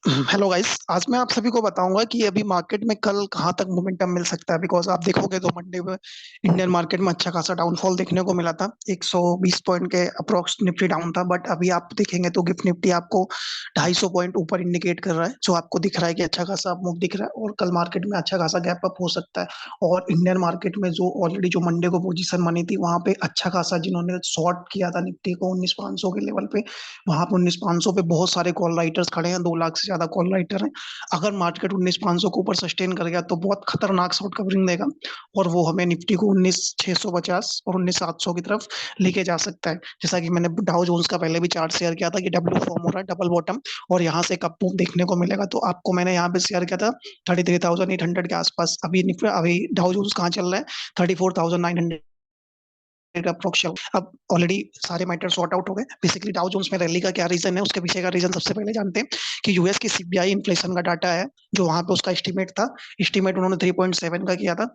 Hello guys. आज मैं आप सभी को बताऊंगा कि अभी मार्केट में कल कहाँ तक मोमेंटम मिल सकता है। बिकॉज आप देखोगे तो मंडे में इंडियन मार्केट में अच्छा खासा डाउनफॉल देखने को मिला था। 120 पॉइंट के अप्रोक्स निफ्टी डाउन था, बट अभी आप देखेंगे तो गिफ्ट निफ्टी आपको 250 पॉइंट ऊपर इंडिकेट कर रहा है, जो आपको दिख रहा है कि अच्छा खासा मूव दिख रहा है और कल मार्केट में अच्छा खासा गैप अप हो सकता है। और इंडियन मार्केट में जो ऑलरेडी जो मंडे को पोजीशन बनी थी, वहां पे अच्छा खासा जिन्होंने शॉर्ट किया था निफ्टी को 19,500 के लेवल पे, वहां पर 19,500 पे बहुत सारे कॉल राइटर्स खड़े हैं। 2 लाख से ज्यादा कॉल राइटर हैं। अगर मार्केट 19,500 के ऊपर सस्टेन कर गया तो बहुत खतरनाक शॉर्ट कवरिंग देगा, और वो हमें निफ्टी को 19,650 और 19,700 की तरफ लेके जा सकता है। जैसा कि मैंने डाउ जोन्स का पहले भी चार्ट शेयर किया था कि डब्ल्यू फॉर्म हो रहा है, डबल बॉटम, और यहाँ से कप मूव देखने को मिलेगा। तो आपको मैंने यहाँ पे शेयर किया था 33,800 के आसपास। अभी डाउ जोन्स कहाँ चल रहा है? 34,900 का अप्रोक्स। अब ऑलरेडी सारे मैटर सॉर्ट आउट हो गए। बेसिकली डाउ जोन्स में रैली का क्या रीजन है, उसके पीछे का रीजन सबसे पहले जानते हैं कि यूएस की सीपीआई इन्फ्लेशन का डाटा है, जो वहां पे उसका एस्टीमेट था। एस्टीमेट उन्होंने 3.7 का किया था।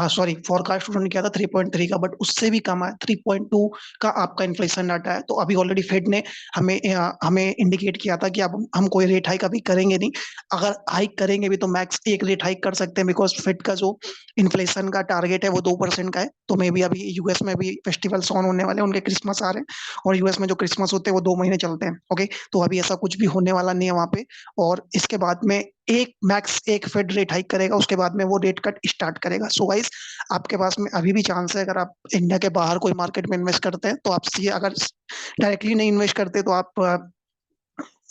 सॉरी, फोरकास्ट उन्होंने किया था 3.3 का, बट उससे भी कम है। 3.2 का आपका इन्फ्लेशन डाटा है। तो अभी ऑलरेडी फेड ने हमें इंडिकेट किया था कि अब हम कोई रेट हाइक अभी करेंगे नहीं। अगर हाइक करेंगे भी तो मैक्स एक रेट हाइक कर सकते हैं, बिकॉज फेड का जो इन्फ्लेशन का टारगेट है वो 2% का है। तो मे भी अभी यूएस में भी फेस्टिवल्स ऑन होने वाले हैं, उनके क्रिसमस आ रहे हैं, और यूएस में जो क्रिसमस होते हैं वो 2 महीने चलते हैं। ओके, तो अभी ऐसा कुछ भी होने वाला नहीं है वहां पे। और इसके बाद में एक मैक्स एक फेड रेट हाइक करेगा, उसके बाद में वो रेट कट स्टार्ट करेगा। सो गाइस, आपके पास में अभी भी चांस है। अगर आप इंडिया के बाहर कोई मार्केट में इन्वेस्ट करते हैं तो आप सी अगर डायरेक्टली नहीं इन्वेस्ट करते तो आप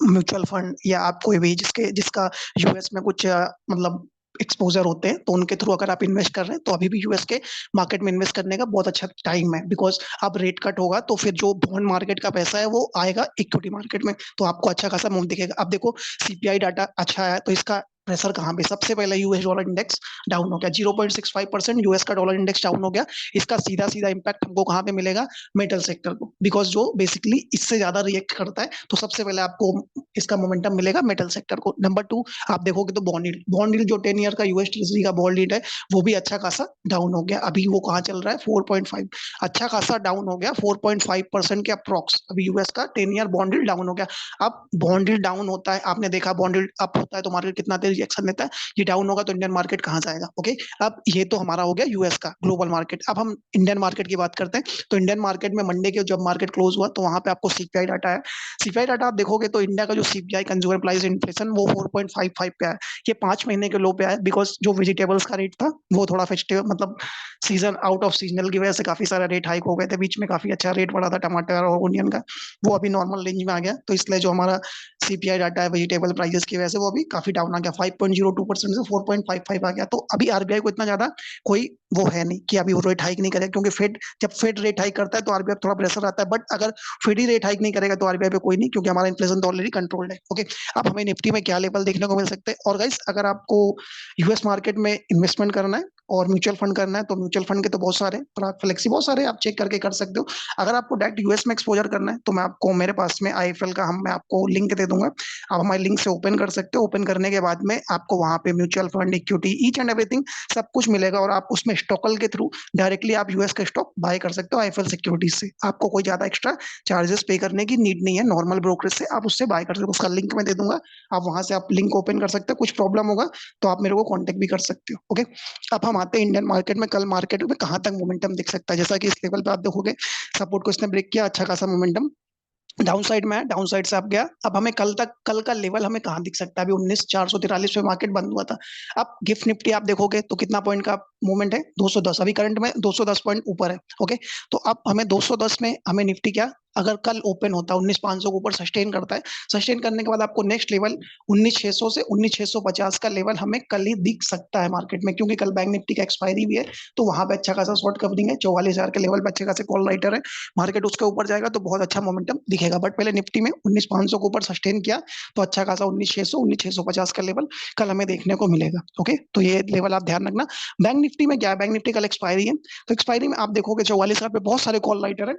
म्यूचुअल फंड या आप कोई भी जिसका यूएस में कुछ मतलब एक्सपोजर होते हैं, तो उनके थ्रू अगर आप इन्वेस्ट कर रहे हैं तो अभी भी यूएस के मार्केट में इन्वेस्ट करने का बहुत अच्छा टाइम है। बिकॉज अब रेट कट होगा तो फिर जो बॉन्ड मार्केट का पैसा है वो आएगा इक्विटी मार्केट में, तो आपको अच्छा खासा मूव दिखेगा। अब देखो, सीपीआई डाटा अच्छा है तो इसका प्रेशर कहाँ पे? सबसे पहले यूएस डॉलर इंडेक्स डाउन हो गया 0.65%। यूएस का डॉलर इंडेक्स डाउन हो गया। इसका सीधा सीधा इम्पैक्ट हमको कहाँ पे मिलेगा? मेटल सेक्टर को, बिकॉज जो बेसिकली इससे ज्यादा रिएक्ट करता है। तो सबसे पहले आपको इसका मोमेंटम मिलेगा मेटल सेक्टर को। नंबर 2, आप देखोगे तो बॉन्ड यील्ड जो 10 ईयर का यूएस ट्रेजरी का बॉन्ड यील्ड है, वो भी अच्छा खासा डाउन हो गया। अभी वो कहाँ चल रहा है? 4.5। अच्छा खासा डाउन हो गया, 4.5% के अप्रोक्स। अभी यूएस का 10 ईयर बॉन्ड यील्ड डाउन हो गया। अब बॉन्ड यील्ड डाउन होता है, आपने देखा बॉन्ड यील्ड अप होता है तो मार्केट कितना देर रिएक्शन देता है। ये डाउन होगा तो इंडियन मार्केट कहाँ जाएगा? ओके, अब ये तो हमारा हो गया यूएस का ग्लोबल मार्केट। अब हम इंडियन मार्केट की बात करते हैं। तो इंडियन मार्केट में मंडे के जब मार्केट क्लोज हुआ तो वहां पे आपको सीपीआई डाटा है। सीपीआई डाटा आप देखोगे तो इंडिया का जो सीपीआई कंज्यूमर प्राइस इन्फ्लेशन वो 4.55 पे है। ये 5 महीने के लो पे है, बिकॉज जो वेजिटेबल्स का रेट था वो थोड़ा फेस्टिव मतलब सीजन आउट ऑफ सीजनल की वजह से काफी सारे रेट हाइक हो गए थे। बीच में काफी अच्छा रेट बढ़ा था टमाटर और ओनियन का, वो अभी नॉर्मल रेंज में आ गया। तो इसलिए जो हमारा सीपीआई डाटा है वेजिटेबल प्राइसेस की वजह से वो अभी काफी डाउन आ गया, 5.02% से 4.55 आ गया। तो अभी आरबीआई को इतना ज्यादा कोई वो है नहीं कि अभी वो रेट हाइक नहीं करेगा, क्योंकि जब फेड रेट हाइक करता है तो आरबीआई थोड़ा प्रेशर आता है। बट अगर फेड ही रेट हाइक नहीं करेगा तो आरबीआई पे कोई नहीं, क्योंकि हमारा इन्फ्लेशन तो ऑलरेडी कंट्रोल्ड है। ओके, अब हमें निफ्टी में क्या लेवल देखने को मिल सकते हैं? और गाइस, अगर आपको यूएस मार्केट में इन्वेस्टमेंट करना है और म्यूचुअल फंड करना है तो म्यूचुअल फंड के तो बहुत सारे, पर आप फ्लेक्सी बहुत सारे आप चेक करके कर सकते हो। अगर आपको डायरेक्ट यूएस में एक्सपोजर करना है तो मैं आपको, मेरे पास में आईएफएल का मैं आपको लिंक दे दूंगा। आप हमारे लिंक से ओपन कर सकते हो। ओपन करने के बाद में आपको वहां पे mutual fund, equity, each and everything सब कुछ मिलेगा, और आप उसमें स्टॉकल के थ्रू डायरेक्टली आप यूएस का स्टॉक बाय कर सकते हो आईएफएल सिक्योरिटीज से। आपको कोई ज्यादा एक्स्ट्रा चार्जेस पे करने की नीड नहीं है। नॉर्मल ब्रोकरेज से आप उससे बाय कर सकते हो। उसका लिंक मैं दे दूंगा, आप वहां से आप लिंक ओपन कर सकते हो। कुछ प्रॉब्लम होगा तो आप मेरे को कांटेक्ट भी कर सकते हो। ओके, अब हम आते हैं इंडियन मार्केट में। कल मार्केट में कहाँ तक मोमेंटम दिख सकता है? जैसा कि इस लेवल पे आप देखोगे सपोर्ट को इसने ब्रेक किया, अच्छा खासा मोमेंटम डाउन साइड में है। डाउन साइड से आप गया। अब हमें कल का लेवल हमें कहाँ दिख सकता है? अभी 19,443 पे मार्केट बंद हुआ था। अब गिफ्ट निफ्टी आप देखोगे तो कितना पॉइंट का मूवमेंट है? 210। अभी करंट में 210 पॉइंट ऊपर है। ओके, तो अब हमें 210 में हमें निफ्टी क्या, अगर कल ओपन होता है 19,500 के ऊपर सस्टेन करता है, सस्टेन करने के बाद आपको नेक्स्ट लेवल 19,600 से 19,650 का लेवल हमें कल ही दिख सकता है मार्केट में, क्योंकि कल बैंक निफ्टी का एक्सपायरी भी है। तो वहां पे अच्छा खासा शॉर्ट कवरिंग है, 44,000 के लेवल पे अच्छे खासे कॉल राइटर है। मार्केट उसके ऊपर जाएगा तो बहुत अच्छा मोमेंटम दिखेगा। बट पहले निफ्टी में 19,500 के ऊपर सस्टेन किया तो अच्छा खासा 19,600 19,650 का लेवल कल हमें देखने को मिलेगा। ओके, तो ये लेवल आप ध्यान रखना। बैंक निफ्टी में क्या है? बैंक निफ्टी कल एक्सपायरी है, तो एक्सपायरी में आप देखोगे 44,000 पे बहुत सारे कॉल राइटर है।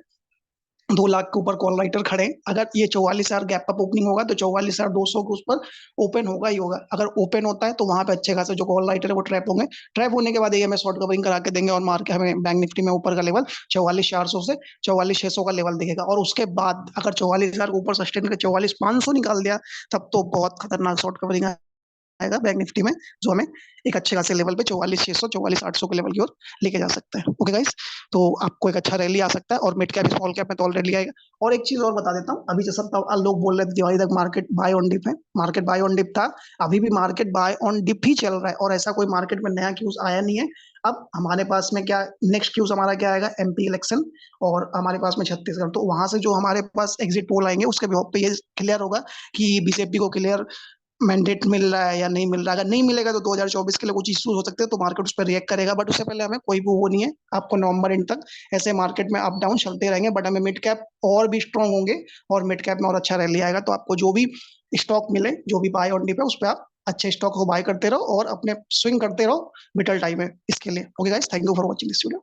2 लाख के ऊपर कॉल राइटर खड़े हैं। अगर ये 44,000 गैप अप ओपनिंग होगा तो 44,200 के उस पर ओपन होगा ही होगा। अगर ओपन होता है तो वहां पे अच्छे खासे जो कॉल राइटर है वो ट्रैप होंगे। ट्रैप होने के बाद ये हमें शॉर्ट कवरिंग करा के देंगे और मार के हमें बैंक निफ्टी में ऊपर का लेवल 44,400 से 44,600 का लेवल दिखेगा। और उसके बाद अगर 44,000 ऊपर सस्टेन करके 44,500 निकाल दिया तब तो बहुत खतरनाक शॉर्ट कवरिंग आएगा बैंक निफ्टी में, जो हमें एक अच्छे खासे लेवल पे 44,600 44,800 के लेवल की ओर लेके जा सकता है। ओके गाइस, तो आपको एक अच्छा रैली आ सकता है और मिड कैप स्मॉल कैप में तो ऑलरेडी आएगा। और एक चीज और बता देता हूँ, अभी जैसा लोग बोल रहे थे दिवाली तक मार्केट बाय ऑन डिप है, मार्केट बाय ऑन डिप था, अभी भी मार्केट बाय ऑन डिप ही चल रहा है और ऐसा कोई मार्केट में नया क्यूज आया नहीं है। अब हमारे पास में क्या नेक्स्ट क्यूज हमारा क्या आएगा, एमपी इलेक्शन और हमारे पास में छत्तीसगढ़। तो वहां से जो हमारे पास एग्जिट पोल आएंगे उसके बेसिस पे ये क्लियर होगा कि बीजेपी को क्लियर मैंडेट मिल रहा है या नहीं मिल रहा है। अगर नहीं मिलेगा तो 2024 के लिए कुछ इश्यूज हो सकते हैं तो मार्केट उस पर रिएक्ट करेगा, बट उससे पहले हमें कोई भी वो नहीं है। आपको नवंबर एंड तक ऐसे मार्केट में अप डाउन चलते रहेंगे, बट हमें मिड कैप और भी स्ट्रांग होंगे और मिड कैप में और अच्छा रैली आएगा। तो आपको जो भी स्टॉक मिले, जो भी बाय ऑन डिप है, उस पर आप अच्छे स्टॉक को बाय करते रहो और अपने स्विंग करते रहो। बिटल टाइम है इसके लिए। Okay guys, thank you for watching this video.